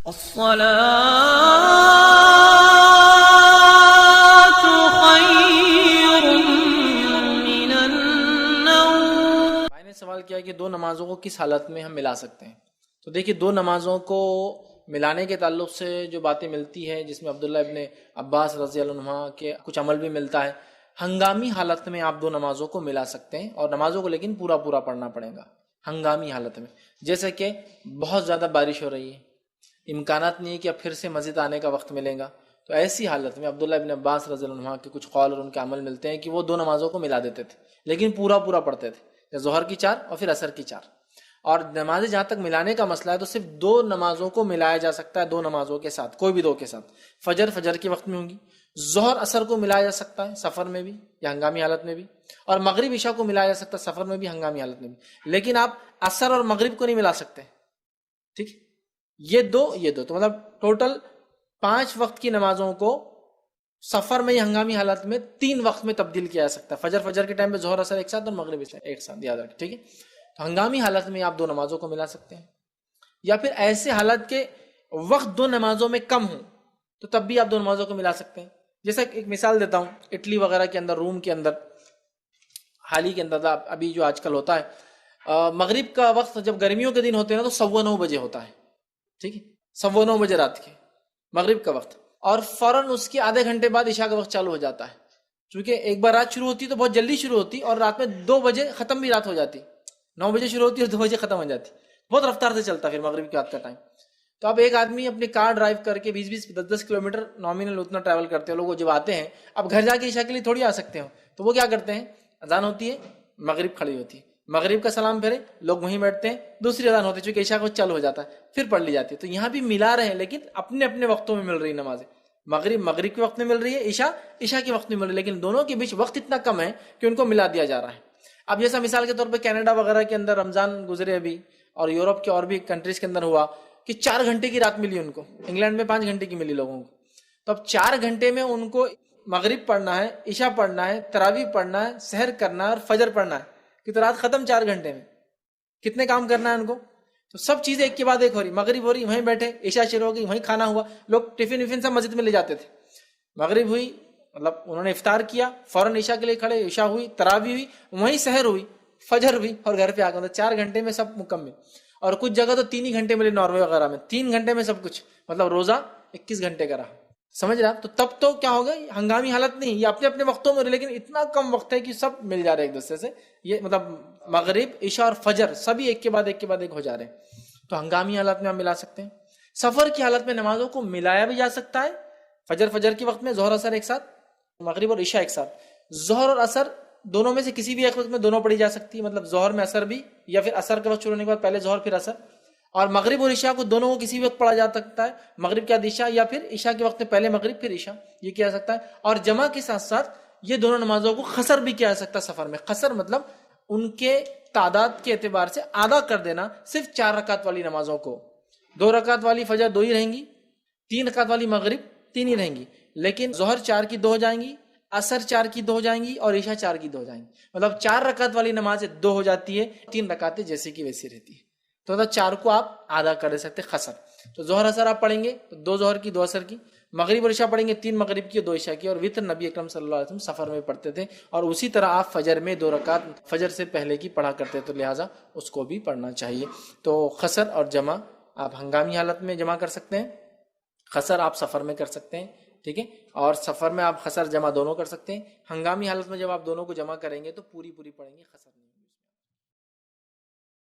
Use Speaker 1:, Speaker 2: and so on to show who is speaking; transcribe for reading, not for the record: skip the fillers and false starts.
Speaker 1: الصلاة خير من النوم.
Speaker 2: میں نے سوال کیا کہ دو نمازوں کو کس حالت میں ہم ملا سکتے ہیں. تو دیکھیے دو نمازوں کو ملانے کے تعلق سے جو باتیں ملتی ہے، جس میں عبداللہ ابن عباس رضی اللہ عنہ کے کچھ عمل بھی ملتا ہے. ہنگامی حالت میں آپ دو نمازوں کو ملا سکتے ہیں، اور نمازوں کو لیکن پورا پورا پڑھنا پڑے گا ہنگامی حالت میں. جیسے کہ بہت زیادہ بارش ہو رہی ہے، امکانات نہیں ہے کہ اب پھر سے مسجد آنے کا وقت ملے گا، تو ایسی حالت میں عبداللہ ابن عباس رضی اللہ عنہ کے کچھ قول اور ان کے عمل ملتے ہیں کہ وہ دو نمازوں کو ملا دیتے تھے، لیکن پورا پورا پڑھتے تھے، ظہر کی 4 اور پھر عصر کی 4. اور نمازیں جہاں تک ملانے کا مسئلہ ہے تو صرف دو نمازوں کو ملایا جا سکتا ہے، دو نمازوں کے ساتھ، کوئی بھی دو کے ساتھ. فجر کے وقت میں ہوں گی، ظہر عصر کو ملایا جا سکتا ہے سفر میں بھی یا ہنگامی حالت میں بھی، اور مغرب عشاء کو ملایا جا سکتا ہے سفر میں بھی ہنگامی حالت میں بھی. لیکن آپ عصر اور مغرب کو نہیں ملا سکتے. ٹھیک، یہ دو تو مطلب ٹوٹل 5 وقت کی نمازوں کو سفر میں یا ہنگامی حالت میں 3 وقت میں تبدیل کیا جا سکتا ہے. فجر کے ٹائم پہ ظہر عصر ایک ساتھ اور مغرب عشاء ایک ساتھ، یاد رکھیں. ٹھیک ہے، تو ہنگامی حالت میں آپ دو نمازوں کو ملا سکتے ہیں، یا پھر ایسے حالت کے وقت دو نمازوں میں کم ہوں تو تب بھی آپ دو نمازوں کو ملا سکتے ہیں. جیسا ایک مثال دیتا ہوں، اٹلی وغیرہ کے اندر، روم کے اندر، حال ہی کے اندر ابھی جو آج کل ہوتا ہے، مغرب کا وقت جب گرمیوں کے دن ہوتے ہیں نا تو 9:15 بجے ہوتا ہے. ٹھیک ہے، 9:15 بجے رات کے مغرب کا وقت، اور فوراً اس کے آدھے گھنٹے بعد عشاء کا وقت چالو ہو جاتا ہے. چونکہ ایک بار رات شروع ہوتی تو بہت جلدی شروع ہوتی، اور رات میں 2 بجے ختم بھی رات ہو جاتی. 9 بجے شروع ہوتی اور 2 بجے ختم ہو جاتی. بہت رفتار سے چلتا پھر مغرب کی رات کا ٹائم. تو اب ایک آدمی اپنی کار ڈرائیو کر کے 20-10 کلومیٹر نامینل اتنا ٹریول کرتے ہیں لوگ، جب آتے ہیں اب گھر جا کے عشاء کے لیے تھوڑی آ سکتے ہو، تو وہ کیا کرتے ہیں، اذان ہوتی ہے، مغرب کھڑی ہوتی ہے، مغرب کا سلام پھرے، لوگ وہیں بیٹھتے ہیں، دوسری اذان ہوتی ہے، چونکہ عشاء کو چالو ہو جاتا ہے، پھر پڑھ لی جاتی ہے. تو یہاں بھی ملا رہے ہیں، لیکن اپنے اپنے وقتوں میں مل رہی نمازیں. مغرب کے وقت میں مل رہی ہے، عشاء کے وقت میں مل رہی ہے، لیکن دونوں کے بیچ وقت اتنا کم ہے کہ ان کو ملا دیا جا رہا ہے. اب جیسا مثال کے طور پہ کینیڈا وغیرہ کے اندر رمضان گزرے ابھی، اور یورپ کے اور بھی کنٹریز کے اندر ہوا کہ 4 گھنٹے کی رات ملی ان کو. انگلینڈ میں 5 گھنٹے کی ملی لوگوں کو. تو اب 4 گھنٹے میں ان کو مغرب پڑھنا ہے، عشاء پڑھنا ہے، تراویح پڑھنا ہے، سحر کرنا ہے اور فجر پڑھنا ہے، کہ تو رات ختم 4 گھنٹے میں. کتنے کام کرنا ہے ان کو؟ تو سب چیزیں ایک کے بعد ایک ہو رہی. مغرب ہو رہی، وہیں بیٹھے، عشاء شروع ہو گئی، وہیں کھانا ہوا. لوگ ٹفن سب مسجد میں لے جاتے تھے. مغرب ہوئی، مطلب انہوں نے افطار کیا، فوراً عشاء کے لیے کھڑے، عشاء ہوئی، تراویح ہوئی، وہیں سحر ہوئی، فجر ہوئی، اور گھر پہ آ گئے. 4 گھنٹے میں سب مکمل. اور کچھ جگہ تو 3 ہی گھنٹے ملے، ناروے وغیرہ میں 3 گھنٹے میں سب کچھ، مطلب روزہ 21 گھنٹے کا رہا. سمجھ رہا؟ تو تب تو کیا ہوگا، ہنگامی حالت نہیں، یہ اپنے اپنے وقتوں میں، لیکن اتنا کم وقت ہے کہ سب مل جا رہے ایک دوسرے سے. یہ مطلب مغرب، عشاء اور فجر سبھی ایک کے بعد ایک ہو جا رہے ہیں. تو ہنگامی حالت میں ہم ملا سکتے ہیں. سفر کی حالت میں نمازوں کو ملایا بھی جا سکتا ہے. فجر کے وقت میں ظہر عصر ایک ساتھ، مغرب اور عشاء ایک ساتھ. ظہر اور عصر دونوں میں سے کسی بھی ایک وقت میں دونوں پڑھی جا سکتی ہے، مطلب ظہر میں عصر بھی، یا پھر عصر کا وقت شروع ہونے کے بعد پہلے ظہر پھر عصر. اور مغرب اور عشاء کو دونوں کو کسی بھی وقت پڑھا جا سکتا ہے، مغرب کے بعد عشاء، یا پھر عشاء کے وقت میں پہلے مغرب پھر عشاء، یہ کیا جا سکتا ہے. اور جمع کے ساتھ ساتھ یہ دونوں نمازوں کو قصر بھی کیا جا سکتا ہے سفر میں. قصر مطلب ان کے تعداد کے اعتبار سے آدھا کر دینا. صرف 4 رکعت والی نمازوں کو، 2 رکعت والی فجر 2 ہی رہیں گی، 3 رکعت والی مغرب 3 ہی رہیں گی، لیکن ظہر 4 کی 2 ہو جائیں گی، عصر 4 کی 2 ہو جائیں گی، اور عشاء 4 کی 2 ہو جائیں گی. مطلب 4 رکعت والی نماز 2 ہو جاتی ہے، 3 رکعتیں جیسے کی ویسی رہتی ہے. تو مطلب 4 کو آپ آدھا کر سکتے قصر. تو ظہر عصر آپ پڑھیں گے تو 2 ظہر کی 2 عصر کی، مغرب اور عشاء پڑھیں گے 3 مغرب کی اور 2 عشاء کی. اور وتر نبی اکرم صلی اللہ علیہ وسلم سفر میں پڑھتے تھے، اور اسی طرح آپ فجر میں 2 رکعت فجر سے پہلے کی پڑھا کرتے، تو لہٰذا اس کو بھی پڑھنا چاہیے. تو قصر اور جمع آپ ہنگامی حالت میں جمع کر سکتے ہیں، قصر آپ سفر میں کر سکتے ہیں. ٹھیک ہے، اور سفر میں آپ قصر جمع دونوں کر سکتے ہیں. ہنگامی حالت میں جب آپ دونوں کو جمع کریں گے تو پوری پڑھیں گے، قصر نہیں.